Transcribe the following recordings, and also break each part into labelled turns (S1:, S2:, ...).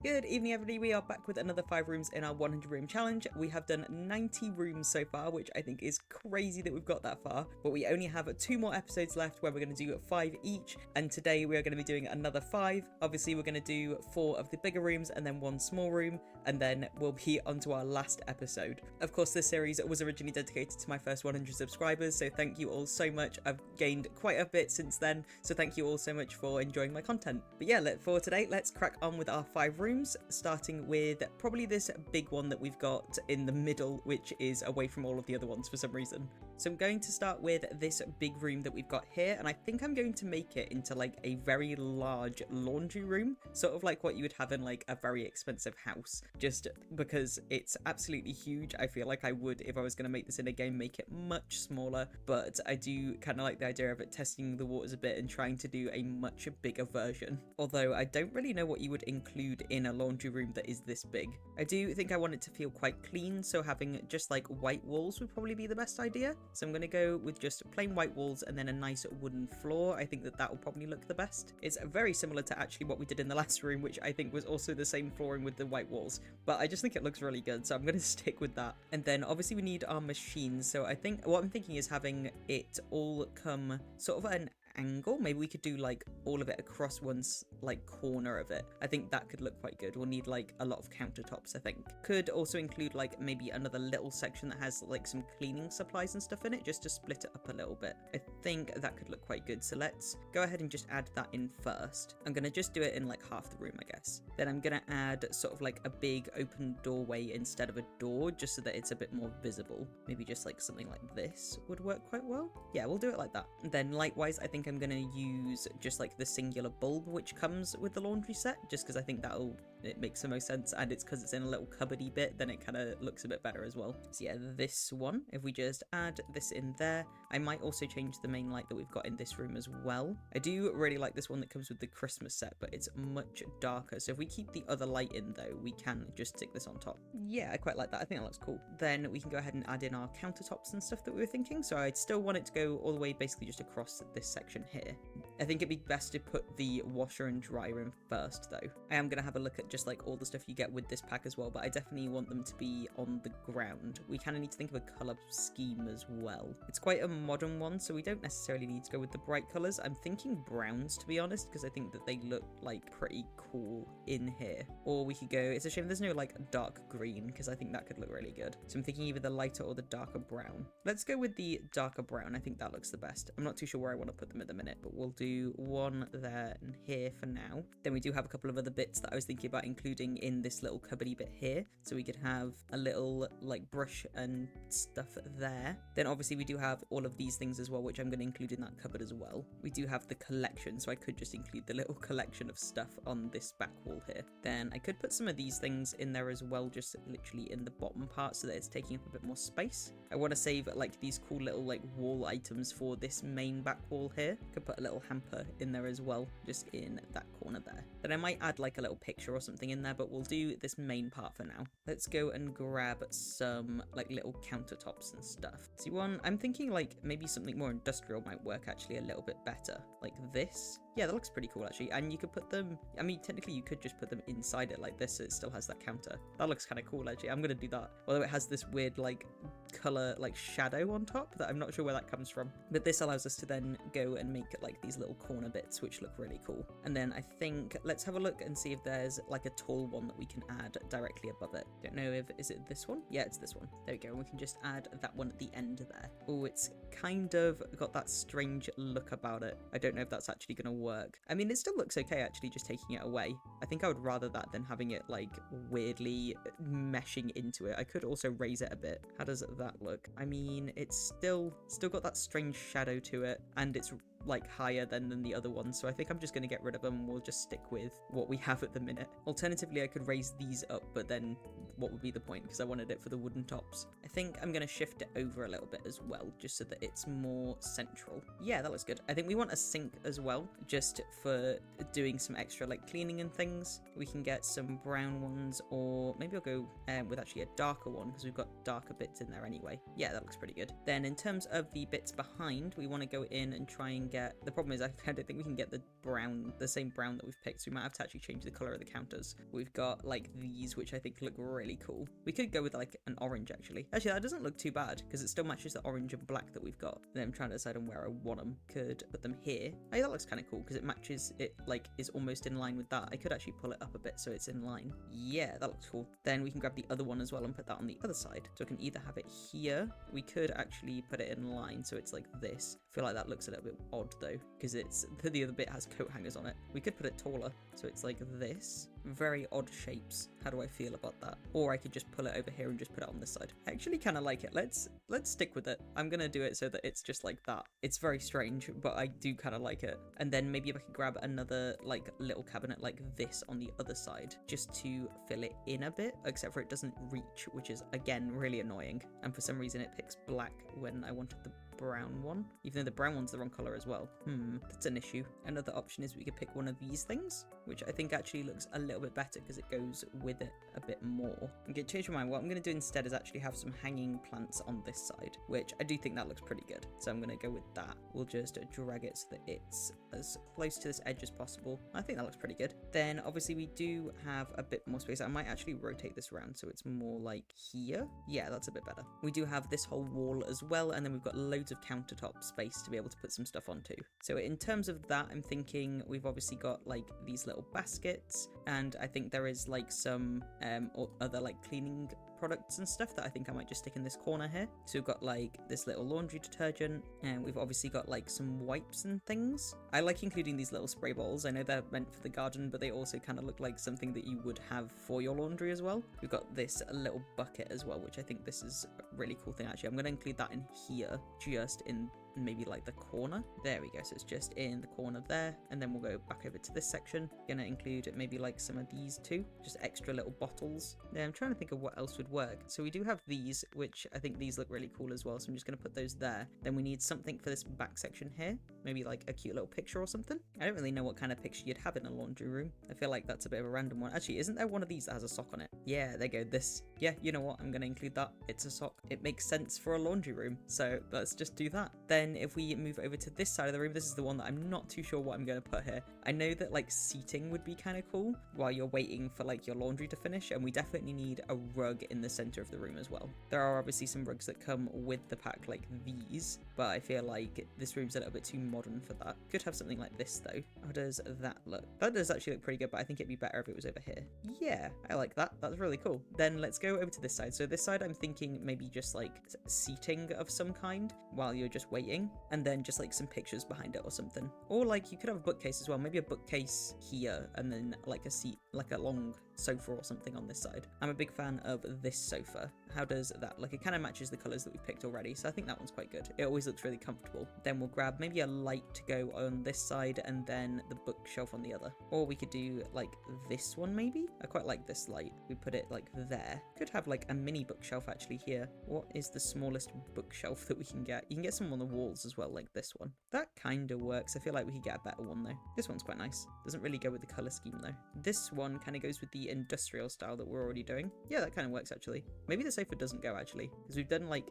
S1: Good evening, everybody. We are back with another 5 rooms in our 100 room challenge. We have done 90 rooms so far, which I think is crazy that we've got that far, but we only have 2 more episodes left where we're going to do 5 each, and today we are going to be doing another 5. Obviously, we're going to do 4 of the bigger rooms and then 1 small room, and then we'll be onto our last episode. Of course, this series was originally dedicated to my first 100 subscribers, so thank you all so much. I've gained quite a bit since then, so thank you all so much for enjoying my content. But yeah, for today, let's crack on with our 5 rooms. Starting with probably this big one that we've got in the middle, which is away from all of the other ones for some reason. So I'm going to start with this big room that we've got here, and I think I'm going to make it into like a very large laundry room, sort of like what you would have in like a very expensive house, just because it's absolutely huge. I feel like I would, if I was going to make this in a game, make it much smaller, but I do kind of like the idea of it testing the waters a bit and trying to do a much bigger version. Although I don't really know what you would include in a laundry room that is this big. I do think I want it to feel quite clean, so having just like white walls would probably be the best idea. So I'm going to go with just plain white walls and then a nice wooden floor. I think that will probably look the best. It's very similar to actually what we did in the last room, which I think was also the same flooring with the white walls, but I just think it looks really good, so I'm going to stick with that. And then obviously we need our machines, so I think what I'm thinking is having it all come sort of an angle. Maybe we could do like all of it across one like corner of it. I think that could look quite good. We'll need like a lot of countertops, I think. Could also include like maybe another little section that has like some cleaning supplies and stuff in it, just to split it up a little bit. I think that could look quite good. So let's go ahead and just add that in first. I'm gonna just do it in like half the room, I guess. Then I'm gonna add sort of like a big open doorway instead of a door, just so that it's a bit more visible. Maybe just like something like this would work quite well. Yeah, we'll do it like that. And then likewise, I think I'm gonna use just like the singular bulb which comes with the laundry set, just because I think it makes the most sense, and it's because it's in a little cupboardy bit, then it kind of looks a bit better as well. So yeah, this one, if we just add this in there. I might also change the main light that we've got in this room as well. I do really like this one that comes with the Christmas set, but it's much darker, so if we keep the other light in though, we can just stick this on top. Yeah, I quite like that. I think that looks cool. Then we can go ahead and add in our countertops and stuff that we were thinking, so I'd still want it to go all the way basically just across this section here. I think it'd be best to put the washer and dryer in first though. I am going to have a look at just like all the stuff you get with this pack as well, but I definitely want them to be on the ground. We kind of need to think of a colour scheme as well. It's quite a modern one, so we don't necessarily need to go with the bright colours. I'm thinking browns, to be honest, because I think that they look like pretty cool in here. Or we could go, it's a shame there's no like dark green, because I think that could look really good. So I'm thinking either the lighter or the darker brown. Let's go with the darker brown. I think that looks the best. I'm not too sure where I want to put them at the minute, but we'll do one there and here for now. Then we do have a couple of other bits that I was thinking about including in this little cupboardy bit here. So we could have a little like brush and stuff there. Then obviously we do have all of these things as well, which I'm going to include in that cupboard as well. We do have the collection, so I could just include the little collection of stuff on this back wall here. Then I could put some of these things in there as well, just literally in the bottom part, so that it's taking up a bit more space. I want to save like these cool little like wall items for this main back wall here. Could put a little hamper in there as well, just in that corner there. Then I might add like a little picture or something in there, but we'll do this main part for now. Let's go and grab some like little countertops and stuff. See, one, I'm thinking like maybe something more industrial might work actually a little bit better, like this. Yeah, that looks pretty cool actually. And you could put them, I mean, technically you could just put them inside it like this, so it still has that counter. That looks kind of cool actually. I'm gonna do that. Although it has this weird like color like shadow on top that I'm not sure where that comes from, but this allows us to then go and make like these little corner bits which look really cool. And then I think let's have a look and see if there's like a tall one that we can add directly above it. Don't know if, is it this one? Yeah, it's this one. There we go. And we can just add that one at the end there. Oh, it's kind of got that strange look about it. I don't know if that's actually gonna work. I mean, it still looks okay actually, just taking it away. I think I would rather that than having it like weirdly meshing into it. I could also raise it a bit. How does that look? I mean, it's still got that strange shadow to it, and it's like higher than the other ones, so I think I'm just going to get rid of them and we'll just stick with what we have at the minute. Alternatively, I could raise these up, but then what would be the point, because I wanted it for the wooden tops. I think I'm going to shift it over a little bit as well, just so that it's more central. Yeah, that looks good. I think we want a sink as well, just for doing some extra like cleaning and things. We can get some brown ones, or maybe I'll go with actually a darker one, because we've got darker bits in there anyway. Yeah, that looks pretty good. Then in terms of the bits behind, we want to go in and try and get, the problem is I don't think we can get the same brown that we've picked, so we might have to actually change the color of the counters. We've got like these, which I think look really cool. We could go with like an orange actually. Actually, that doesn't look too bad because it still matches the orange and black that we've got. And then I'm trying to decide on where I want them. Could put them here. Hey, that looks kind of cool because it matches, it like is almost in line with that. I could actually pull it up a bit so it's in line. Yeah, that looks cool. Then we can grab the other one as well and put that on the other side. So I can either have it here. We could actually put it in line so it's like this. I feel like that looks a little bit odd though because it's the other bit has coat hangers on it. We could put it taller so it's like this. Very odd shapes. How do I feel about that? Or I could just pull it over here and just put it on this side. I actually kind of like it. Let's stick with it. I'm gonna do it so that it's just like that. It's very strange, but I do kind of like it. And then maybe if I could grab another like little cabinet like this on the other side just to fill it in a bit, except for it doesn't reach, which is again really annoying. And for some reason it picks black when I wanted the brown one, even though the brown one's the wrong color as well. That's an issue. Another option is we could pick one of these things, which I think actually looks a little bit better because it goes with it a bit more. I'm going to change my mind. What I'm going to do instead is actually have some hanging plants on this side, which I do think that looks pretty good. So I'm going to go with that. We'll just drag it so that it's as close to this edge as possible. I think that looks pretty good. Then obviously we do have a bit more space. I might actually rotate this around so it's more like here. Yeah, that's a bit better. We do have this whole wall as well, and then we've got loads of countertop space to be able to put some stuff onto. So in terms of that, I'm thinking we've obviously got like these little baskets, and I think there is like some or other like cleaning products and stuff that I think I might just stick in this corner here. So we've got like this little laundry detergent, and we've obviously got like some wipes and things. I like including these little spray bottles. I know they're meant for the garden, but they also kind of look like something that you would have for your laundry as well. We've got this little bucket as well, which I think this is a really cool thing actually. I'm going to include that in here, just in maybe like the corner. There we go. So it's just in the corner there, and then we'll go back over to this section. Gonna include maybe like some of these too, just extra little bottles. Yeah, I'm trying to think of what else would work. So we do have these, which I think these look really cool as well, so I'm just gonna put those there. Then we need something for this back section here, maybe like a cute little picture or something. I don't really know what kind of picture you'd have in a laundry room. I feel like that's a bit of a random one. Actually, isn't there one of these that has a sock on it? Yeah, there you go. This, yeah, you know what, I'm gonna include that. It's a sock. It makes sense for a laundry room, so let's just do that. Then if we move over to this side of the room, this is the one that I'm not too sure what I'm going to put here. I know that like seating would be kind of cool while you're waiting for like your laundry to finish, and we definitely need a rug in the center of the room as well. There are obviously some rugs that come with the pack like these, but I feel like this room's a little bit too modern for that. Could have something like this though. How does that look? That does actually look pretty good, but I think it'd be better if it was over here. Yeah, I like that. That's really cool. Then let's go over to this side. So this side I'm thinking maybe just like seating of some kind while you're just waiting, and then just like some pictures behind it or something. Or like you could have a bookcase as well, maybe a bookcase here, and then like a seat, like a long sofa or something on this side. I'm a big fan of this sofa. How does that look? It kind of matches the colors that we've picked already, so I think that one's quite good. It always looks really comfortable. Then we'll grab maybe a light to go on this side and then the bookshelf on the other. Or we could do like this one maybe. I quite like this light. We put it like there. Could have like a mini bookshelf actually here. What is the smallest bookshelf that we can get? You can get some on the walls as well, like this one. That kind of works. I feel like we could get a better one though. This one's quite nice. Doesn't really go with the color scheme though. This one kind of goes with the industrial style that we're already doing. Yeah, that kind of works actually. Maybe the sofa doesn't go actually, because we've done like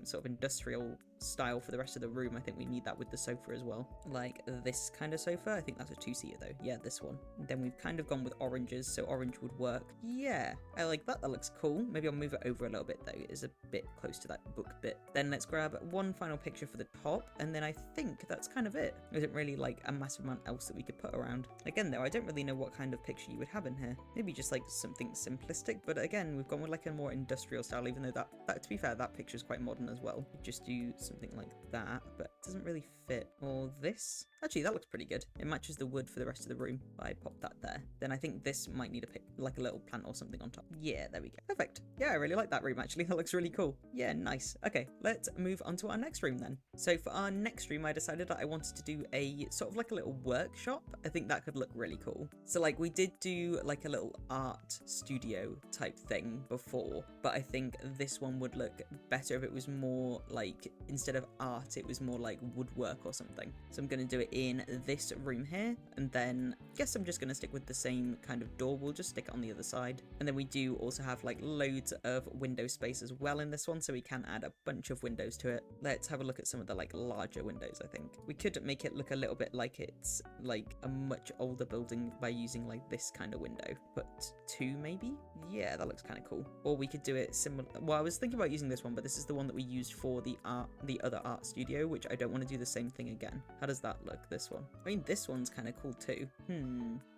S1: sort of industrial style for the rest of the room. I think we need that with the sofa as well, like this kind of sofa. I think that's a two-seater though. Yeah, this one. Then we've kind of gone with oranges, so orange would work. Yeah, I like that. That looks cool. Maybe I'll move it over a little bit though. It is a bit close to that book bit. Then let's grab one final picture for the top, and then I think that's kind of it. There isn't really like a massive amount else that we could put around. Again though, I don't really know what kind of picture you would have in here. Maybe just like something simplistic, but again, we've gone with like a more industrial style, even though that to be fair, that picture is quite modern as well. You just do something like that, but it doesn't really fit. Or this. Actually, that looks pretty good. It matches the wood for the rest of the room. I popped that there. Then I think this might need like a little plant or something on top. Yeah, there we go. Perfect. Yeah, I really like that room actually. That looks really cool. Yeah, nice. Okay, let's move on to our next room then. So for our next room, I decided that I wanted to do a sort of like a little workshop. I think that could look really cool. So like we did do like a little art studio type thing before, but I think this one would look better if it was more like, instead of art, it was more like woodwork or something. something. So I'm going to do it in this room here, and then I guess I'm just going to stick with the same kind of door. We'll just stick it on the other side. And then we do also have like loads of window space as well in this one, so we can add a bunch of windows to it. Let's have a look at some of the like larger windows. I think we could make it look a little bit like it's like a much older building by using like this kind of window. Put 2 maybe? Yeah, that looks kind of cool. Or we could do it similar. Well, I was thinking about using this one, but this is the one that we used for the other art studio, which I don't want to do the same thing again. How does that look, this one? I mean, this one's kind of cool too.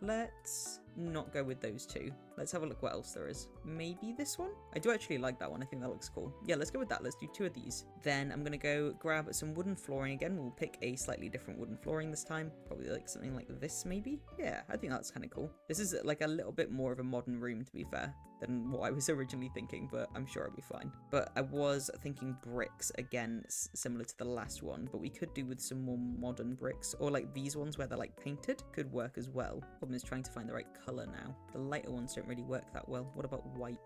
S1: Let's not go with those two. Let's have a look what else there is. Maybe this one? I do actually like that one. I think that looks cool. Yeah, let's go with that. Let's do 2 of these. Then I'm gonna go grab some wooden flooring again. We'll pick a slightly different wooden flooring this time. Probably like something like this maybe? Yeah, I think that's kind of cool. This is like a little bit more of a modern room, to be fair, than what I was originally thinking, but I'm sure it'll be fine. But I was thinking bricks again, similar to the last one, but we could do with some more modern bricks, or like these ones where they're like painted could work as well. Problem is trying to find the right color now. The lighter ones don't really work that well. What about white?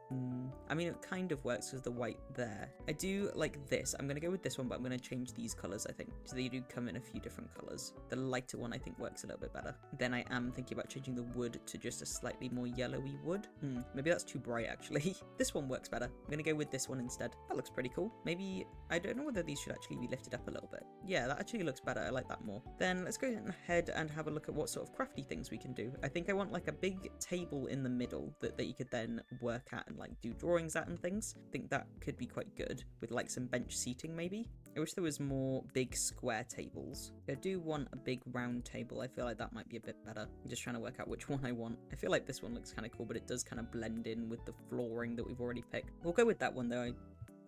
S1: I mean, it kind of works with the white there. I do like this. I'm gonna go with this one, but I'm gonna change these colors, I think, so they do come in a few different colors. The lighter one I think works a little bit better. Then I am thinking about changing the wood to just a slightly more yellowy wood. Maybe that's too bright actually. This one works better. I'm gonna go with this one instead. That looks pretty cool. Maybe, I don't know whether these should actually be lifted up a little bit. Yeah, that actually looks better. I like that more. Then let's go ahead and have a look at what sort of crafty things we can do. I think I want like a big table in the middle that you could then work at and like do drawings at and things. I think that could be quite good with like some bench seating maybe. I wish there was more big square tables. I do want a big round table. I feel like that might be a bit better. I'm just trying to work out which one I want. I feel like this one looks kind of cool, but it does kind of blend in with the flooring that we've already picked. We'll go with that one though.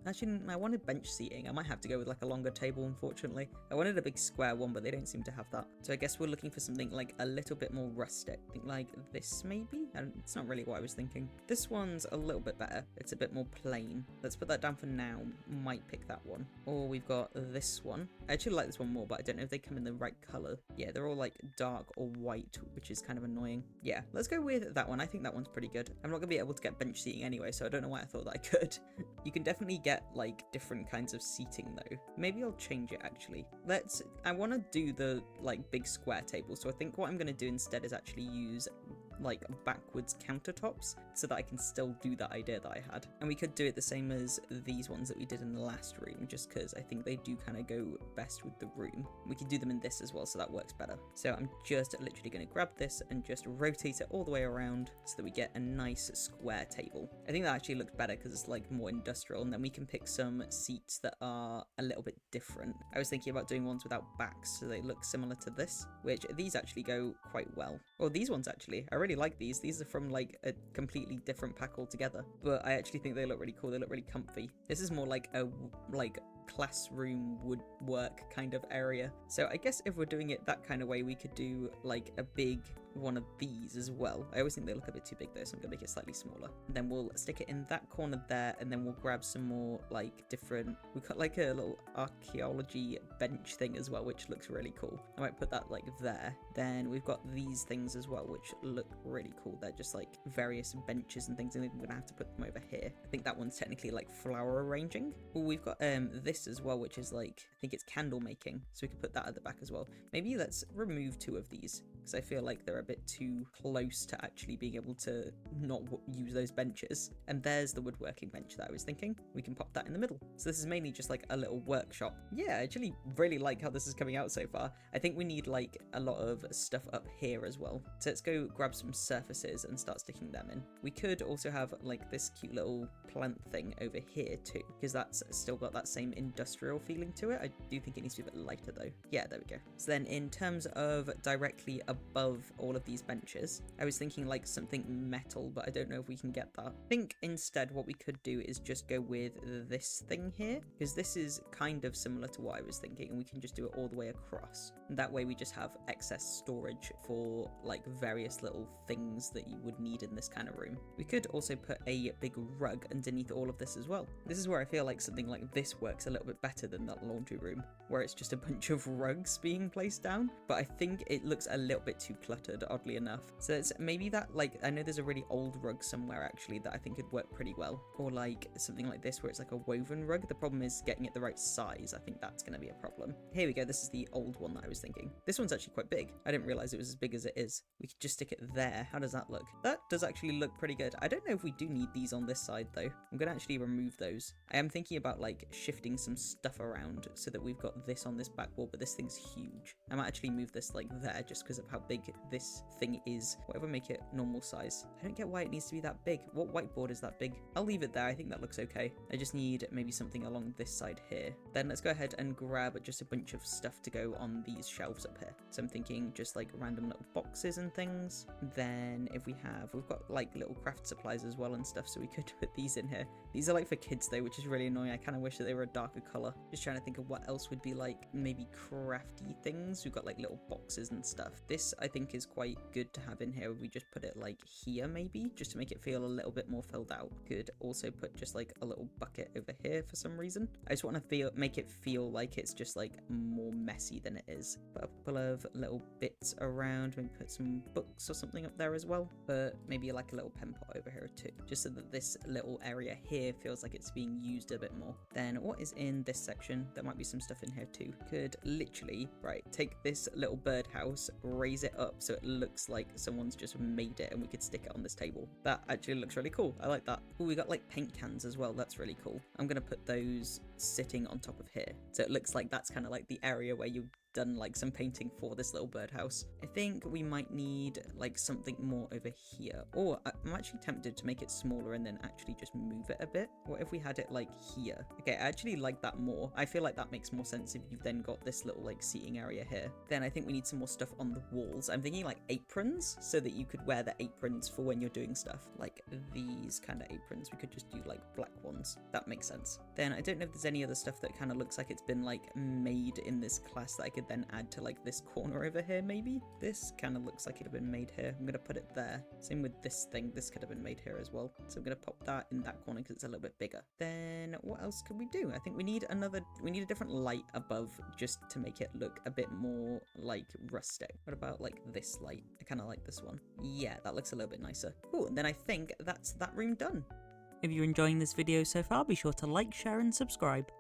S1: Actually, I wanted bench seating. I might have to go with like a longer table, unfortunately. I wanted a big square one, but they don't seem to have that. So I guess we're looking for something like a little bit more rustic. I think like this maybe? And it's not really what I was thinking. This one's a little bit better. It's a bit more plain. Let's put that down for now. Might pick that one. Or we've got this one. I actually like this one more, but I don't know if they come in the right color. Yeah, they're all like dark or white, which is kind of annoying. Yeah, let's go with that one. I think that one's pretty good. I'm not gonna be able to get bench seating anyway, so I don't know why I thought that I could. You can definitely get like different kinds of seating though. Maybe I'll change it actually. I want to do the like big square table, so I think what I'm going to do instead is actually use like backwards countertops so that I can still do that idea that I had. And we could do it the same as these ones that we did in the last room, just because I think they do kind of go best with the room. We could do them in this as well, so that works better. So I'm just literally going to grab this and just rotate it all the way around so that we get a nice square table. I think that actually looks better because it's like more industrial, and then we can pick some seats that are a little bit different. I was thinking about doing ones without backs so they look similar to this, which these actually go quite well. Or these ones actually, I really like these. These are from like a completely different pack altogether, but I actually think they look really cool. They look really comfy. This is more like a classroom woodwork kind of area. So I guess if we're doing it that kind of way, we could do like a big one of these as well. I always think they look a bit too big though, so I'm gonna make it slightly smaller. And then we'll stick it in that corner there, and then we'll grab some more like different, we've got like a little archaeology bench thing as well, which looks really cool. I might put that like there. Then we've got these things as well, which look really cool. They're just like various benches and things, and I'm gonna have to put them over here. I think that one's technically like flower arranging. Oh, we've got this as well, which is like, I think it's candle making, so we can put that at the back as well. Maybe let's remove 2 of these because I feel like they're a bit too close to actually being able to not use those benches. And there's the woodworking bench that I was thinking. We can pop that in the middle. So this is mainly just like a little workshop. Yeah, I actually really like how this is coming out so far. I think we need like a lot of stuff up here as well. So let's go grab some surfaces and start sticking them in. We could also have like this cute little plant thing over here too, because that's still got that same industrial feeling to it. I do think it needs to be a bit lighter though. Yeah, there we go. So then in terms of directly above all of these benches, I was thinking like something metal, but I don't know if we can get that. I think instead what we could do is just go with this thing here, because this is kind of similar to what I was thinking, and we can just do it all the way across. And that way we just have excess storage for like various little things that you would need in this kind of room. We could also put a big rug underneath all of this as well. This is where I feel like something like this works a little bit better than that laundry room, where it's just a bunch of rugs being placed down. But I think it looks a little little bit too cluttered, oddly enough. So it's maybe that, like, I know there's a really old rug somewhere actually that I think could work pretty well, or like something like this where it's like a woven rug. The problem is getting it the right size. I think that's going to be a problem. Here we go. This is the old one that I was thinking. This one's actually quite big. I didn't realize it was as big as it is. We could just stick it there. How does that look? That does actually look pretty good. I don't know if we do need these on this side though. I'm going to actually remove those. I am thinking about like shifting some stuff around so that we've got this on this back wall, but this thing's huge. I might actually move this like there just because of how big this thing is. Whatever, make it normal size. I don't get why it needs to be that big. What whiteboard is that big? I'll leave it there. I think that looks okay. I just need maybe something along this side here. Then let's go ahead and grab just a bunch of stuff to go on these shelves up here. So I'm thinking just like random little boxes and things. Then if we've got like little craft supplies as well and stuff, so we could put these in here. These are like for kids though, which is really annoying. I kind of wish that they were a darker color. Just trying to think of what else would be like maybe crafty things. We've got like little boxes and stuff. This I think is quite good to have in here. We just put it like here maybe, just to make it feel a little bit more filled out. Could also put just like a little bucket over here for some reason. I just want to make it feel like it's just like more messy than it is. Put a couple of little bits around, maybe put some books or something up there as well, but maybe like a little pen pot over here too, just so that this little area here feels like it's being used a bit more. Then what is in this section? There might be some stuff in here too. Could literally, right, take this little birdhouse, raise it up so it looks like someone's just made it, and we could stick it on this table. That actually looks really cool. I like that. Oh, we got like paint cans as well. That's really cool. I'm gonna put those sitting on top of here, so it looks like that's kind of like the area where you done like some painting for this little birdhouse. I think we might need like something more over here, or I'm actually tempted to make it smaller and then actually just move it a bit. What if we had it like here? Okay, I actually like that more. I feel like that makes more sense if you've then got this little like seating area here. Then I think we need some more stuff on the walls. I'm thinking like aprons, so that you could wear the aprons for when you're doing stuff, like these kind of aprons. We could just do like black ones. That makes sense. Then I don't know if there's any other stuff that kind of looks like it's been like made in this class that I could then add to like this corner over here. Maybe this kind of looks like it had been made here. I'm gonna put it there. Same with this thing. This could have been made here as well, so I'm gonna pop that in that corner because it's a little bit bigger. Then what else could we do? I think we need a different light above, just to make it look a bit more like rustic. What about like this light? I kind of like this one. Yeah, that looks a little bit nicer. Cool. And then I think that's that room done. If you're enjoying this video so far, be sure to like, share and subscribe.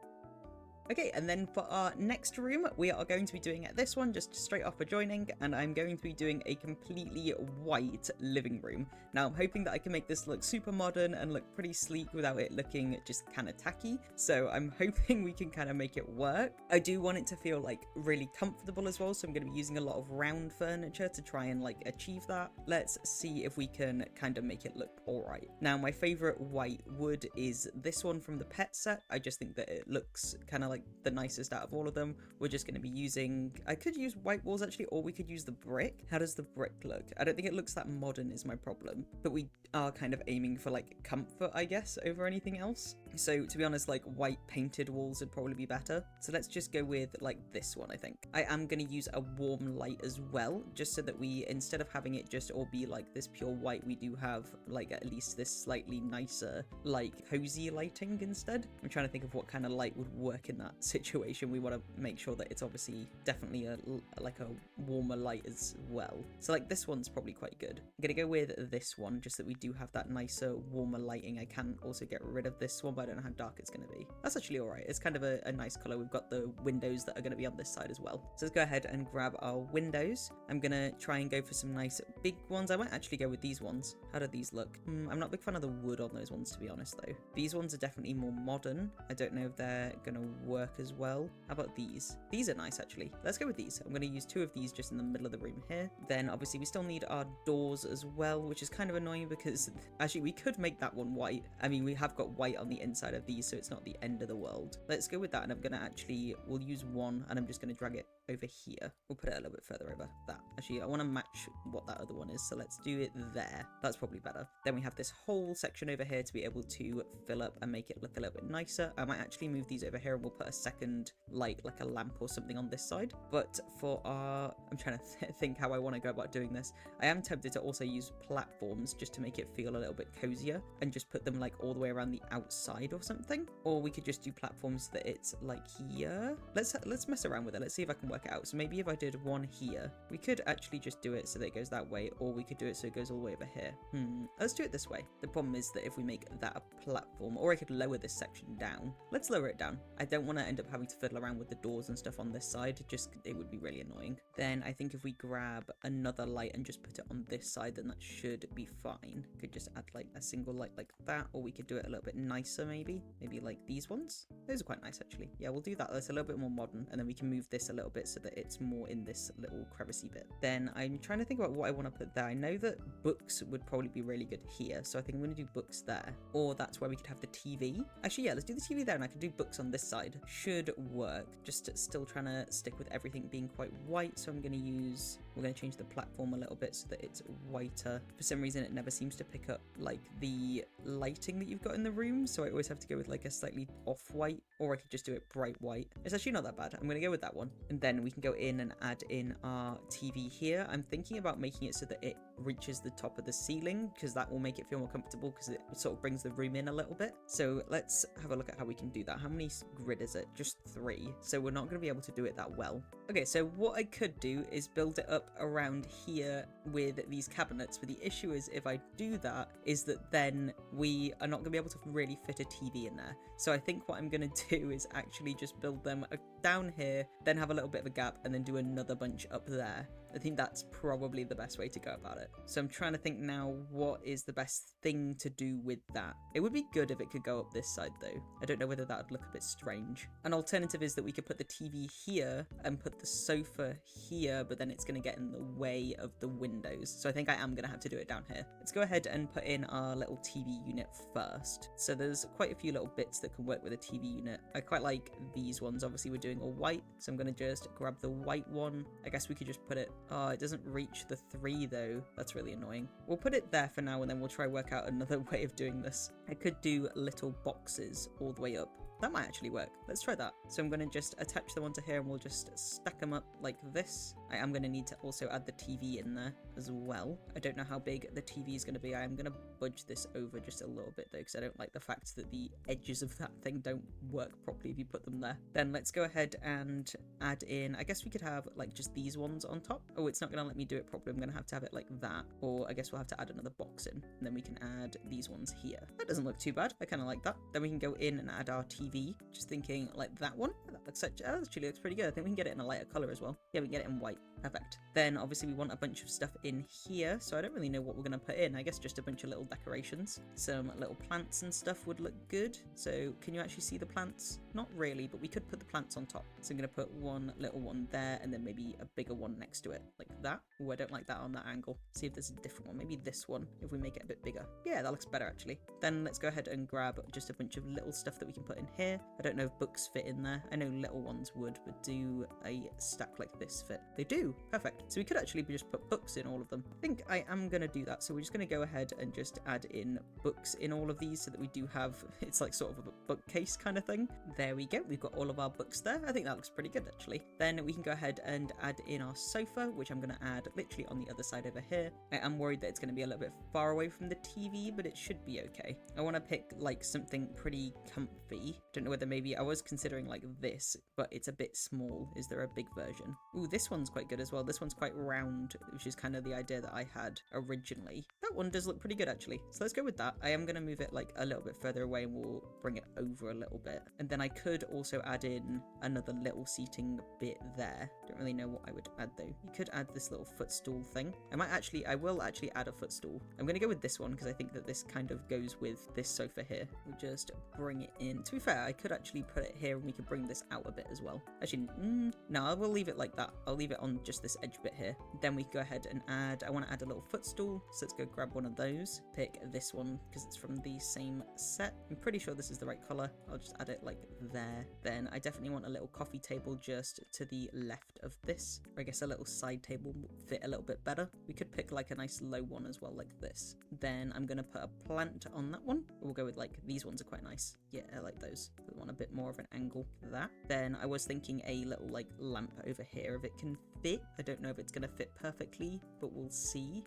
S1: Okay, and then for our next room, we are going to be doing this one just straight off adjoining, and I'm going to be doing a completely white living room. Now, I'm hoping that I can make this look super modern and look pretty sleek without it looking just kind of tacky, so I'm hoping we can kind of make it work. I do want it to feel like really comfortable as well, so I'm going to be using a lot of round furniture to try and like achieve that. Let's see if we can kind of make it look alright. Now, my favorite white wood is this one from the pet set. I just think that it looks kind of like the nicest out of all of them. We're just going to be using, I could use white walls actually, or we could use the brick. How does the brick look? I don't think it looks that modern is my problem, but we are kind of aiming for like comfort, I guess, over anything else. So to be honest, like white painted walls would probably be better. So let's just go with like this one. I think I am going to use a warm light as well, just so that we, instead of having it just all be like this pure white, we do have like at least this slightly nicer, like cozy lighting instead. I'm trying to think of what kind of light would work in that situation. We want to make sure that it's obviously definitely like a warmer light as well. So like this one's probably quite good. I'm gonna go with this one just that we do have that nicer, warmer lighting. I can also get rid of this one, but I don't know how dark it's gonna be. That's actually all right. It's kind of a nice color. We've got the windows that are gonna be on this side as well. So let's go ahead and grab our windows. I'm gonna try and go for some nice big ones. I might actually go with these ones. How do these look? I'm not a big fan of the wood on those ones, to be honest though. These ones are definitely more modern. I don't know if they're gonna work as well. How about these? These are nice actually. Let's go with these. I'm going to use 2 of these just in the middle of the room here. Then obviously we still need our doors as well, which is kind of annoying because actually we could make that one white. I mean, we have got white on the inside of these, so it's not the end of the world. Let's go with that, and I'm going to actually, we'll use one, and I'm just going to drag it over here. We'll put it a little bit further over. That. Actually, I want to match what that other one is, so let's do it there. That's probably better. Then we have this whole section over here to be able to fill up and make it look a little bit nicer. I might actually move these over here and we'll put a second light, like a lamp or something on this side. But for our, I'm trying to think how I want to go about doing this. I am tempted to also use platforms just to make it feel a little bit cozier and just put them like all the way around the outside side or something. Or we could just do platforms that it's like here. Let's mess around with it. Let's see if I can work it out. So maybe if I did one here, we could actually just do it so that it goes that way, or we could do it so it goes all the way over here. Let's do it this way. The problem is that if we make that a platform, or I could lower this section down. Let's lower it down. I don't want to end up having to fiddle around with the doors and stuff on this side. It would be really annoying. Then I think if we grab another light and just put it on this side, then that should be fine. Could just add like a single light like that, or we could do it a little bit nicer maybe like these ones. Those are quite nice actually. Yeah, we'll do that. That's a little bit more modern, and then we can move this a little bit so that it's more in this little crevicey bit. Then I'm trying to think about what I want to put there. I know that books would probably be really good here, so I think I'm going to do books there, or that's where we could have the TV. Actually, yeah, let's do the TV there, and I can do books on this side. Should work. Just still trying to stick with everything being quite white, so we're going to change the platform a little bit so that it's whiter. For some reason, it never seems to pick up like the lighting that you've got in the room, so I always have to go with like a slightly off-white, or I could just do it bright white. It's actually not that bad. I'm going to go with that one. And then we can go in and add in our TV here. I'm thinking about making it so that it reaches the top of the ceiling, because that will make it feel more comfortable, because it sort of brings the room in a little bit. So let's have a look at how we can do that. How many grid is it? Just 3. So we're not going to be able to do it that well. Okay, so what I could do is build it up around here with these cabinets, but the issue is if I do that is that then we are not going to be able to really fit a TV in there. So I think what I'm going to do is actually just build them down here, then have a little bit of a gap, and then do another bunch up there. I think that's probably the best way to go about it. So I'm trying to think now, what is the best thing to do with that? It would be good if it could go up this side though. I don't know whether that would look a bit strange. An alternative is that we could put the TV here and put the sofa here, but then it's going to get in the way of the windows. So I think I am going to have to do it down here. Let's go ahead and put in our little TV unit first. So there's quite a few little bits that can work with a TV unit. I quite like these ones. Obviously we're doing all white, so I'm going to just grab the white one. I guess we could just put it, oh, it doesn't reach the 3 though. That's really annoying. We'll put it there for now, and then we'll try work out another way of doing this. I could do little boxes all the way up. That might actually work. Let's try that. So I'm going to just attach them onto here, and we'll just stack them up like this. I am going to need to also add the TV in there as well. I don't know how big the TV is going to be. I am going to budge this over just a little bit though, because I don't like the fact that the edges of that thing don't work properly if you put them there. Then let's go ahead and add in, I guess we could have like just these ones on top. Oh, it's not going to let me do it properly. I'm going to have it like that, or I guess we'll have to add another box in, and then we can add these ones here. That doesn't look too bad. I kind of like that. Then we can go in and add our TV. Just thinking like that one. That looks actually looks pretty good. I think we can get it in a lighter color as well. Yeah, we can get it in white. Perfect. Then obviously we want a bunch of stuff in here, so I don't really know what we're going to put in. I guess just a bunch of little decorations. Some little plants and stuff would look good. So can you actually see the plants? Not really, but we could put the plants on top. So I'm going to put one little one there, and then maybe a bigger one next to it, like that. Oh, I don't like that on that angle. See if there's a different one. Maybe this one, if we make it a bit bigger. Yeah, that looks better actually. Then let's go ahead and grab just a bunch of little stuff that we can put in here. I don't know if books fit in there. I know little ones would, but do a stack like this fit? They do. Perfect. So we could actually just put books in all of them. I think I am going to do that. So we're just going to go ahead and just add in books in all of these so that we do have, it's like sort of a bookcase kind of thing. There we go. We've got all of our books there. I think that looks pretty good actually. Then we can go ahead and add in our sofa, which I'm going to add literally on the other side over here. I am worried that it's going to be a little bit far away from the TV, but it should be okay. I want to pick like something pretty comfy. Don't know whether maybe I was considering like this, but it's a bit small. Is there a big version? Ooh, this one's quite good as well. This one's quite round, which is kind of the idea that I had originally. That one does look pretty good actually. So let's go with that. I am going to move it like a little bit further away, and we'll bring it over a little bit. And then I could also add in another little seating bit there. Don't really know what I would add though. You could add this little footstool thing. I will actually add a footstool. I'm going to go with this one because I think that this kind of goes with this sofa here. We'll just bring it in. To be fair, I could actually put it here, and we could bring this out a bit as well. Actually, no, I will leave it like that. I'll leave it on just this edge bit here. Then we can go ahead and add, I want to add a little footstool. So let's go grab one of those. Pick this one because it's from the same set. I'm pretty sure this is the right color. I'll just add it like there. Then I definitely want a little coffee table just to the left of this. Or I guess a little side table would fit a little bit better. We could pick like a nice low one as well, like this. Then I'm going to put a plant on that one. We'll go with like, these ones are quite nice. Yeah, I like those. I want a bit more of an angle for that. Then I was thinking a little like lamp over here, if it can fit. I don't know if it's going to fit perfectly, but we'll see.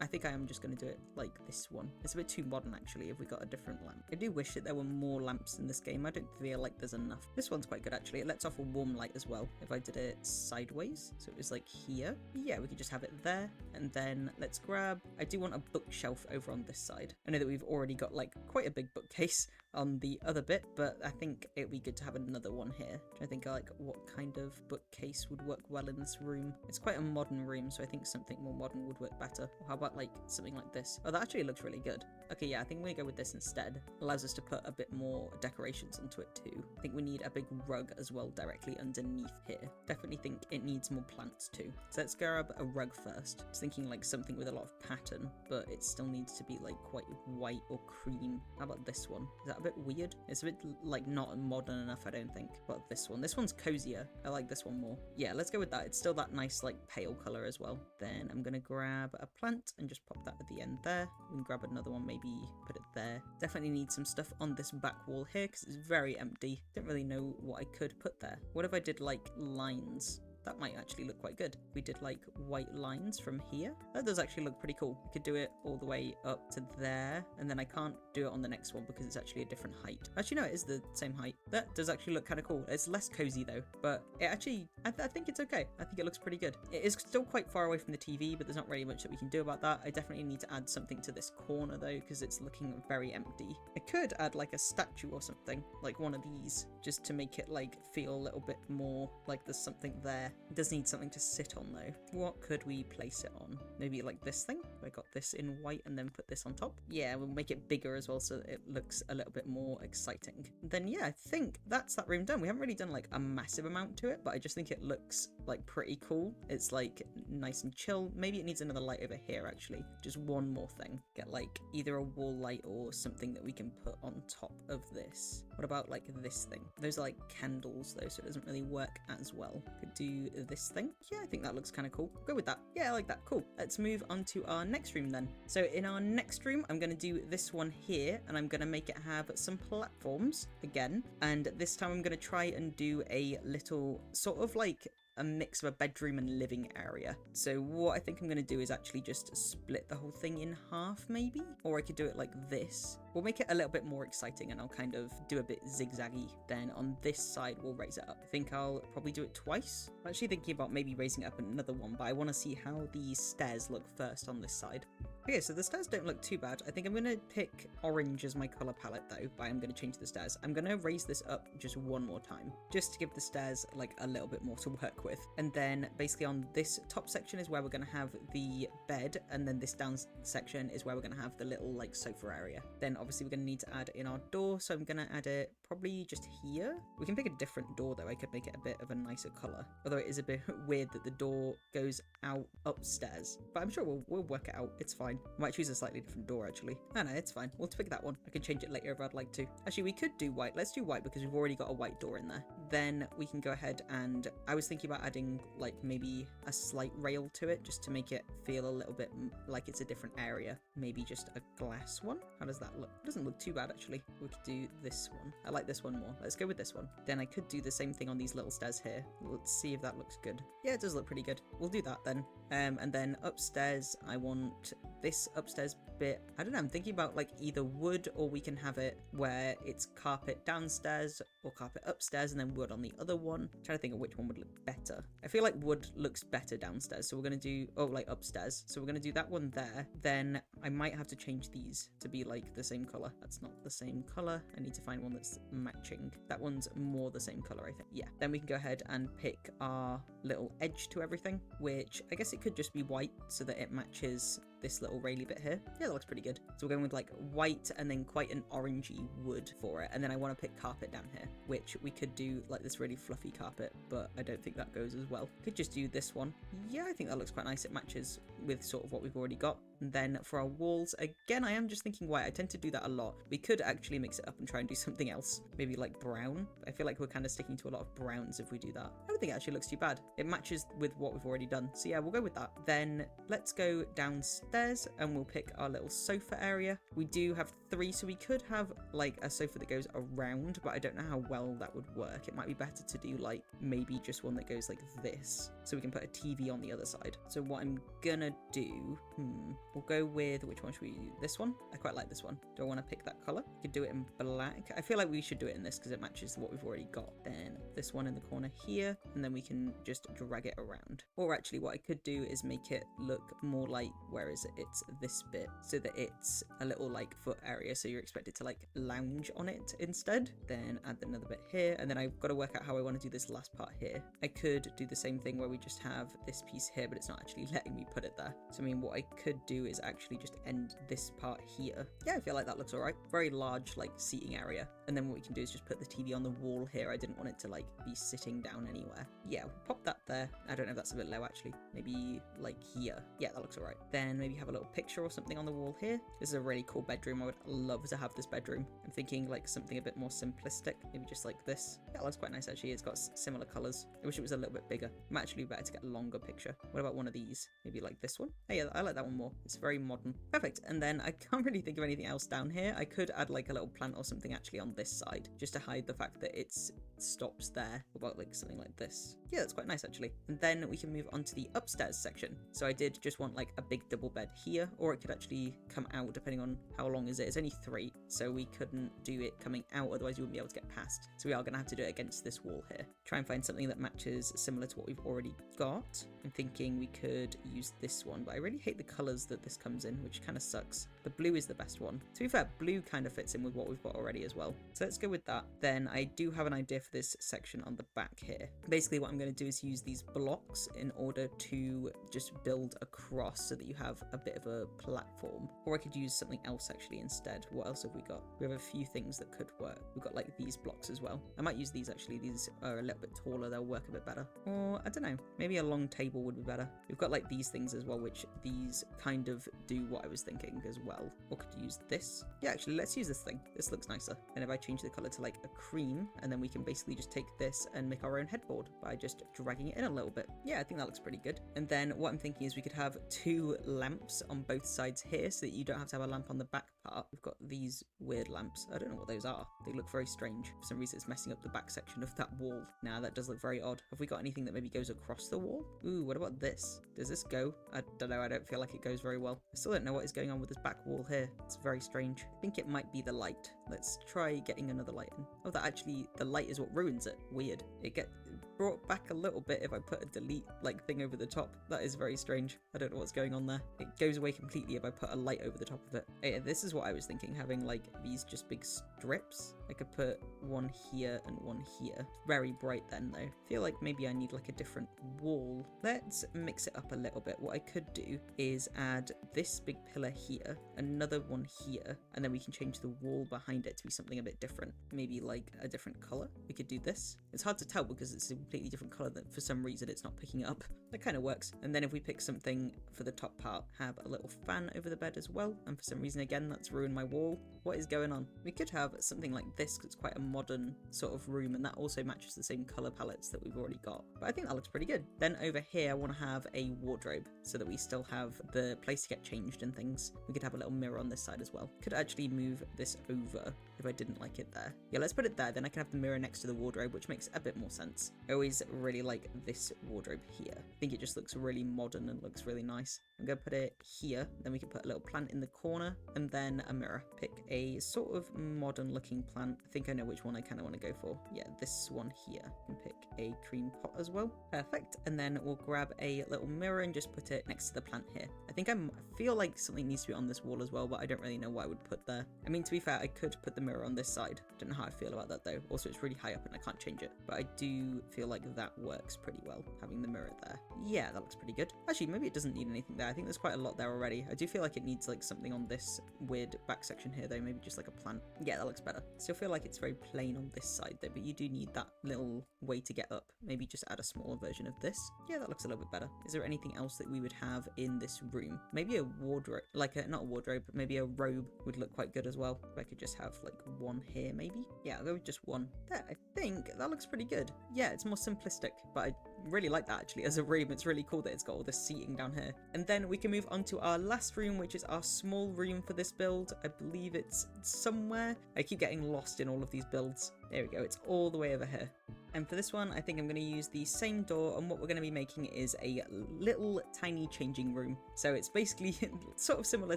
S1: I think I am just going to do it like this one. It's a bit too modern actually if we got a different lamp. I do wish that there were more lamps in this game. I don't feel like there's enough. This one's quite good actually. It lets off a warm light as well if I did it sideways. So it was like here. Yeah, we could just have it there. And then let's grab, I do want a bookshelf over on this side. I know that we've already got like quite a big bookcase on the other bit, but I think it'd be good to have another one here. I think like what kind of bookcase would work well in this room. It's quite a modern room, so I think something more modern would work better. Or how about like something like this? Oh, that actually looks really good. Okay, yeah, I think we're gonna go with this instead. Allows us to put a bit more decorations onto it too. I think we need a big rug as well directly underneath here. Definitely think it needs more plants too. So let's grab a rug first. Just thinking like something with a lot of pattern, but it still needs to be like quite white or cream. How about this one? Is that a bit weird? It's a bit like not modern enough, I don't think. But this one. This one's cozier. I like this one more. Yeah, let's go with that. It's still that nice like pale color as well. Then I'm gonna grab a plant and just pop that at the end there. We can grab another one, maybe put it there. Definitely need some stuff on this back wall here because it's very empty. Don't really know what I could put there. What if I did like lines? That might actually look quite good. We did like white lines from here. That does actually look pretty cool. I could do it all the way up to there, and then I can't do it on the next one because it's actually a different height. Actually, no, it is the same height. That does actually look kind of cool. It's less cozy though, but it actually, I think it's okay. I think it looks pretty good. It is still quite far away from the TV, but there's not really much that we can do about that. I definitely need to add something to this corner though, because it's looking very empty. I could add like a statue or something, like one of these, just to make it like feel a little bit more like there's something there. It does need something to sit on though. What could we place it on? Maybe like this thing? I got this in white and then put this on top. Yeah, we'll make it bigger as well so that it looks a little bit more exciting. Then yeah, I think that's that room done. We haven't really done like a massive amount to it, but I just think it looks like pretty cool. It's like nice and chill. Maybe it needs another light over here actually. Just one more thing. Get like either a wall light or something that we can put on top of this. What about like this thing? Those are like candles though, so it doesn't really work as well. Could do this thing. Yeah, I think that looks kind of cool. Go with that. Yeah, I like that. Cool. Let's move on to our next room then. So in our next room, I'm going to do this one here, and I'm going to make it have some platforms again. And this time I'm going to try and do a little sort of like a mix of a bedroom and living area. So what I think I'm going to do is actually just split the whole thing in half maybe, or I could do it like this. We'll make it a little bit more exciting and I'll kind of do a bit zigzaggy. Then on this side we'll raise it up. I think I'll probably do it twice. I'm actually thinking about maybe raising it up another one, but I want to see how these stairs look first on this side. Okay, so the stairs don't look too bad. I think I'm going to pick orange as my color palette though, but I'm going to change the stairs. I'm going to raise this up just one more time, just to give the stairs like a little bit more to work with. And then basically on this top section is where we're going to have the bed, and then this down section is where we're going to have the little like sofa area. Then obviously we're going to need to add in our door, so I'm going to add it probably just here. We can pick a different door though. I could make it a bit of a nicer color, although it is a bit weird that the door goes out upstairs, but I'm sure we'll work it out. It's fine. I might choose a slightly different door actually. No, it's fine. We'll pick that one. I can change it later if I'd like to. Actually, we could do white. Let's do white because we've already got a white door in there. Then we can go ahead and I was thinking about adding like maybe a slight rail to it just to make it feel a little bit like it's a different area. Maybe just a glass one. How does that look? It doesn't look too bad actually. We could do this one. I like this one more. Let's go with this one. Then I could do the same thing on these little stairs here. Let's see if that looks good. Yeah, it does look pretty good. We'll do that then. And then upstairs, I want this upstairs bit. I don't know, I'm thinking about like either wood, or we can have it where it's carpet downstairs or carpet upstairs and then wood on the other one. I'm trying to think of which one would look better. I feel like wood looks better downstairs, so we're going to do, like upstairs. So we're going to do that one there. Then I might have to change these to be like the same color. That's not the same color. I need to find one that's matching. That one's more the same color, I think. Yeah. Then we can go ahead and pick our little edge to everything, which I guess it could just be white so that it matches this little raily bit here. Yeah, that looks pretty good. So we're going with like white and then quite an orangey wood for it. And then I want to pick carpet down here, which we could do like this really fluffy carpet, but I don't think that goes as well. Could just do this one. Yeah, I think that looks quite nice. It matches with sort of what we've already got. And then for our walls, again, I am just thinking white. I tend to do that a lot. We could actually mix it up and try and do something else. Maybe like brown. I feel like we're kind of sticking to a lot of browns if we do that. I don't think it actually looks too bad. It matches with what we've already done. So yeah, we'll go with that. Then let's go downstairs and we'll pick our little sofa area. We do have 3, so we could have like a sofa that goes around, but I don't know how well that would work. It might be better to do like maybe just one that goes like this, so we can put a TV on the other side. So what I'm gonna do, we'll go with, which one should we use? This one? I quite like this one. Do I want to pick that color? We could do it in black. I feel like we should do it in this because it matches what we've already got. Then this one in the corner here, and then we can just drag it around. Or actually what I could do is make it look more like, where is it? It's this bit, so that it's a little like foot area, so you're expected to like lounge on it instead. Then add another bit here, and then I've got to work out how I want to do this last part here. I could do the same thing where we just have this piece here, but it's not actually letting me put it there. So I mean, what I could do is actually just end this part here. Yeah, I feel like that looks all right. Very large like seating area. And then what we can do is just put the TV on the wall here. I didn't want it to like be sitting down anywhere. Yeah, we'll pop that there. I don't know if that's a bit low actually. Maybe like here. Yeah, that looks all right. Then maybe have a little picture or something on the wall here. This is a really cool bedroom. I would love to have this bedroom. I'm thinking like something a bit more simplistic. Maybe just like this. Yeah, it looks quite nice actually. It's got similar colors. I wish it was a little bit bigger. It might actually be better to get a longer picture. What about one of these? Maybe like this one? Oh yeah, I like that one more. It's very modern. Perfect. And then I can't really think of anything else down here. I could add like a little plant or something actually on this side, just to hide the fact that it stops there. What about like something like this? Yeah, that's quite nice actually. And then we can move on to the upstairs section. So I did just want like a big double bed here, or it could actually come out depending on how long is it. It's only 3, so we couldn't do it coming out, otherwise you wouldn't be able to get past. So we are going to have to do it against this wall here. Try and find something that matches similar to what we've already got. I'm thinking we could use this one, but I really hate the colors that this comes in, which kind of sucks. The blue is the best one. To be fair, blue kind of fits in with what we've got already as well. So let's go with that. Then I do have an idea for this section on the back here. Basically what I'm going to do is use these blocks in order to just build across so that you have a bit of a platform. Or I could use something else actually instead. What else have we got? We have a few things that could work. We've got like these blocks as well. I might use these actually. These are a little bit taller. They'll work a bit better. Or I don't know. Maybe a long table would be better. We've got like these things as well, which these kind of do what I was thinking as well. Or could you use this? Yeah, actually, let's use this thing. This looks nicer. And if I change the color to like a cream, and then we can basically just take this and make our own headboard by just dragging it in a little bit. Yeah, I think that looks pretty good. And then what I'm thinking is we could have 2 lamps on both sides here so that you don't have to have a lamp on the back part. We've got these weird lamps. I don't know what those are. They look very strange. For some reason, it's messing up the back section of that wall. Now that does look very odd. Have we got anything that maybe goes across the wall? Ooh, what about this? Does this go? I don't know. I don't feel like it goes very well. I still don't know what is going on with this back wall here. It's very strange. I think it might be the light. Let's try getting another light in. Oh, that actually, the light is what ruins it. Weird. It gets brought back a little bit if I put a delete like thing over the top. That is very strange. I don't know what's going on there. It goes away completely if I put a light over the top of it. Hey, this is what I was thinking, having like these just big strips. I could put one here and one here. Very bright then though. I feel like maybe I need like a different wall. Let's mix it up a little bit. What I could do is add this big pillar here, another one here, and then we can change the wall behind it to be something a bit different. Maybe like a different color. We could do this. It's hard to tell because it's a completely different color that for some reason it's not picking up. That kind of works. And then if we pick something for the top part, have a little fan over the bed as well. And for some reason, again, that's ruined my wall. What is going on? We could have something like this because it's quite a modern sort of room, and that also matches the same color palettes that we've already got. But I think that looks pretty good. Then over here, I want to have a wardrobe so that we still have the place to get changed and things. We could have a little mirror on this side as well. Could actually move this over if I didn't like it there. Yeah, let's put it there. Then I can have the mirror next to the wardrobe, which makes a bit more sense. I always really like this wardrobe here. I think it just looks really modern and looks really nice. I'm going to put it here. Then we can put a little plant in the corner and then a mirror. Pick a sort of modern looking plant. I think I know which one I kind of want to go for. Yeah, this one here. I can pick a cream pot as well. Perfect. And then we'll grab a little mirror and just put it next to the plant here. I think I feel like something needs to be on this wall as well, but I don't really know what I would put there. I mean, to be fair, I could put the mirror on this side. I don't know how I feel about that though. Also, it's really high up and I can't change it, but I do feel like that works pretty well, having the mirror there. Yeah, that looks pretty good. Actually, maybe it doesn't need anything there. I think there's quite a lot there already. I do feel like it needs like something on this weird back section here though, maybe just like a plant. Yeah, that looks better. Still feel like it's very plain on this side though, but you do need that little way to get up. Maybe just add a smaller version of this. Yeah, that looks a little bit better. Is there anything else that we would have in this room? Maybe a wardrobe, like a, not a wardrobe, but maybe a robe would look quite good as well. If I could just have like one here maybe. Yeah, I'll go with just one. There, I think that looks pretty good. Yeah, it's more simplistic, but really like that actually as a room. It's really cool that it's got all this seating down here. And then we can move on to our last room, which is our small room for this build. I believe it's somewhere. I keep getting lost in all of these builds. There we go, it's all the way over here. And for this one, I think I'm going to use the same door, and what we're going to be making is a little tiny changing room. So it's basically sort of similar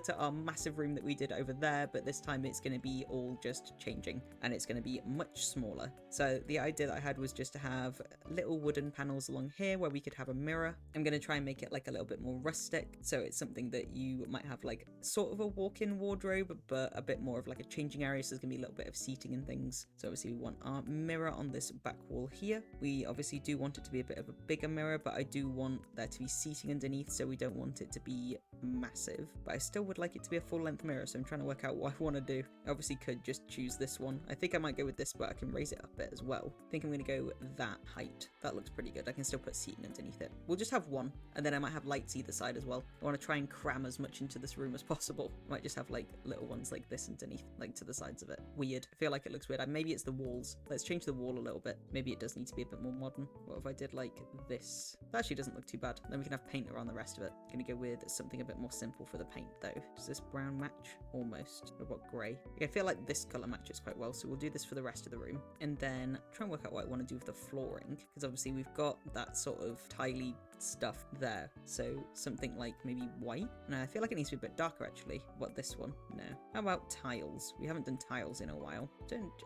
S1: to our massive room that we did over there, but this time it's going to be all just changing, and it's going to be much smaller. So the idea that I had was just to have little wooden panels along here where we could have a mirror. I'm going to try and make it like a little bit more rustic, so it's something that you might have like sort of a walk-in wardrobe, but a bit more of like a changing area, so there's going to be a little bit of seating and things. So obviously we want our mirror on this back wall here. We obviously do want it to be a bit of a bigger mirror, but I do want there to be seating underneath, so we don't want it to be massive, but I still would like it to be a full length mirror, so I'm trying to work out what I want to do. I obviously could just choose this one. I think I might go with this, but I can raise it up a bit as well. I think I'm going to go that height. That looks pretty good. I can still put seating underneath it. We'll just have one, and then I might have lights either side as well. I want to try and cram as much into this room as possible. I might just have like little ones like this underneath, like to the sides of it. Weird. I feel like it looks weird. Maybe it's the walls. Let's change the wall a little bit. Maybe it does need to be a bit more modern. What if I did like this? That actually doesn't look too bad. Then we can have paint around the rest of it. I'm gonna go with something a bit more simple for the paint though. Does this brown match? Almost. What about grey? I feel like this colour matches quite well, so we'll do this for the rest of the room. And then try and work out what I want to do with the flooring, because obviously we've got that sort of tiley stuff there, so something like maybe white. No, I feel like it needs to be a bit darker actually. What, this one? No. How about tiles? We haven't done tiles in a while.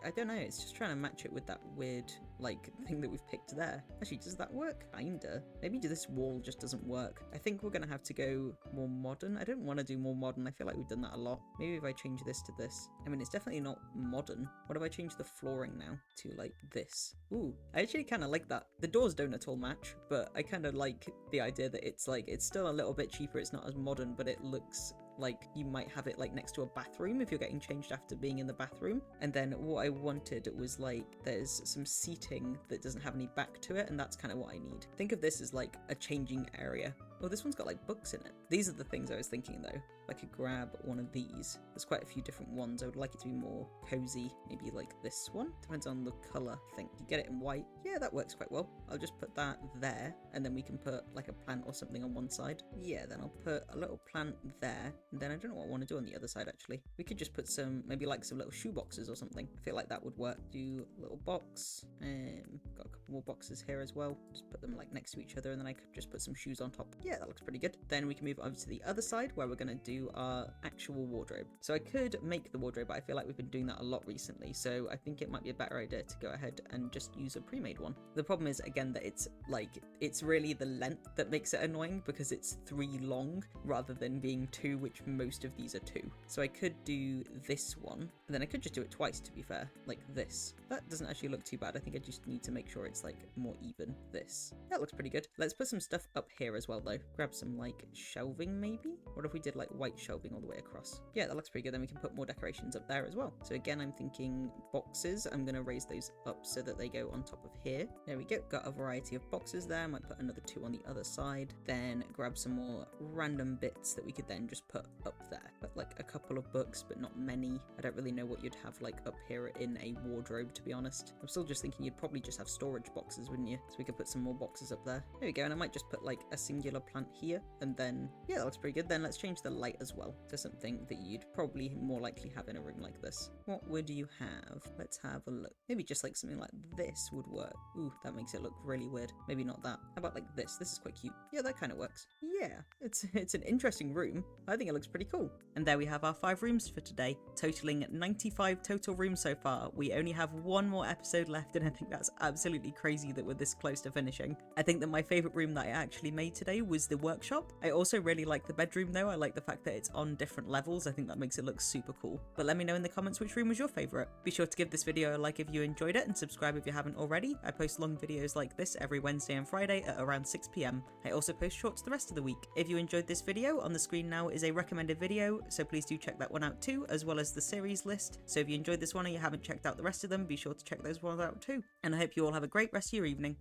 S1: I don't know, it's just trying to match it with that weird like thing that we've picked there. Actually, does that work? Kinda. Maybe this wall just doesn't work. I think we're gonna have to go more modern. I don't want to do more modern. I feel like we've done that a lot. Maybe if I change this to this. I mean, it's definitely not modern. What if I change the flooring now to like this? Ooh, I actually kind of like that. The doors don't at all match, but I kind of like the idea that it's like, it's still a little bit cheaper. It's not as modern, but it looks like you might have it like next to a bathroom if you're getting changed after being in the bathroom. And then what I wanted was like there's some seating that doesn't have any back to it, and that's kind of what I need. Think of this as like a changing area. Oh, this one's got like books in it. These are the things I was thinking though. I could grab one of these. There's quite a few different ones. I would like it to be more cozy. Maybe like this one. Depends on the colour, I think. You get it in white. Yeah, that works quite well. I'll just put that there, and then we can put like a plant or something on one side. Yeah, then I'll put a little plant there. And then I don't know what I want to do on the other side actually. We could just put some, maybe like some little shoe boxes or something. I feel like that would work. Do a little box. Got a couple more boxes here as well. Just put them like next to each other, and then I could just put some shoes on top. Yeah, that looks pretty good. Then we can move over to the other side where we're going to do our actual wardrobe. So I could make the wardrobe, but I feel like we've been doing that a lot recently. So I think it might be a better idea to go ahead and just use a pre-made one. The problem is again that it's like, it's really the length that makes it annoying, because it's 3 long rather than being 2, which most of these are 2. So I could do this one, and then I could just do it twice to be fair, like this. That doesn't actually look too bad. I think I just need to make sure it's like more even. This. That looks pretty good. Let's put some stuff up here as well though. Grab some like shelving maybe? What if we did like white shelving all the way across? Yeah, that looks pretty good. Then we can put more decorations up there as well. So again, I'm thinking boxes. I'm going to raise those up so that they go on top of here. There we go. Got a variety of boxes there. I might put another 2 on the other side. Then grab some more random bits that we could then just put up there. But like a couple of books, but not many. I don't really know what you'd have like up here in a wardrobe, to be honest. I'm still just thinking you'd probably just have storage boxes, wouldn't you? So we could put some more boxes up there. There we go. And I might just put like a singular plant here, and then yeah, that looks pretty good. Then let's change the light as well to something that you'd probably more likely have in a room like this. What would you have? Let's have a look. Maybe just like something like this would work. Ooh, that makes it look really weird. Maybe not that. How about like this? This is quite cute. Yeah, that kind of works. Yeah, it's an interesting room. I think it looks pretty cool. And there we have our 5 rooms for today, totaling 95 total rooms so far. We only have 1 more episode left, and I think that's absolutely crazy that we're this close to finishing. I think that my favorite room that I actually made today was the workshop. I also really like the bedroom though. I like the fact that it's on different levels. I think that makes it look super cool. But let me know in the comments which room was your favorite. Be sure to give this video a like if you enjoyed it, and subscribe if you haven't already. I post long videos like this every Wednesday and Friday at around 6 PM. I also post shorts the rest of the week. If you enjoyed this video, on the screen now is a recommended video, so please do check that one out too, as well as the series list. So if you enjoyed this one and you haven't checked out the rest of them, be sure to check those ones out too. And I hope you all have a great rest of your evening.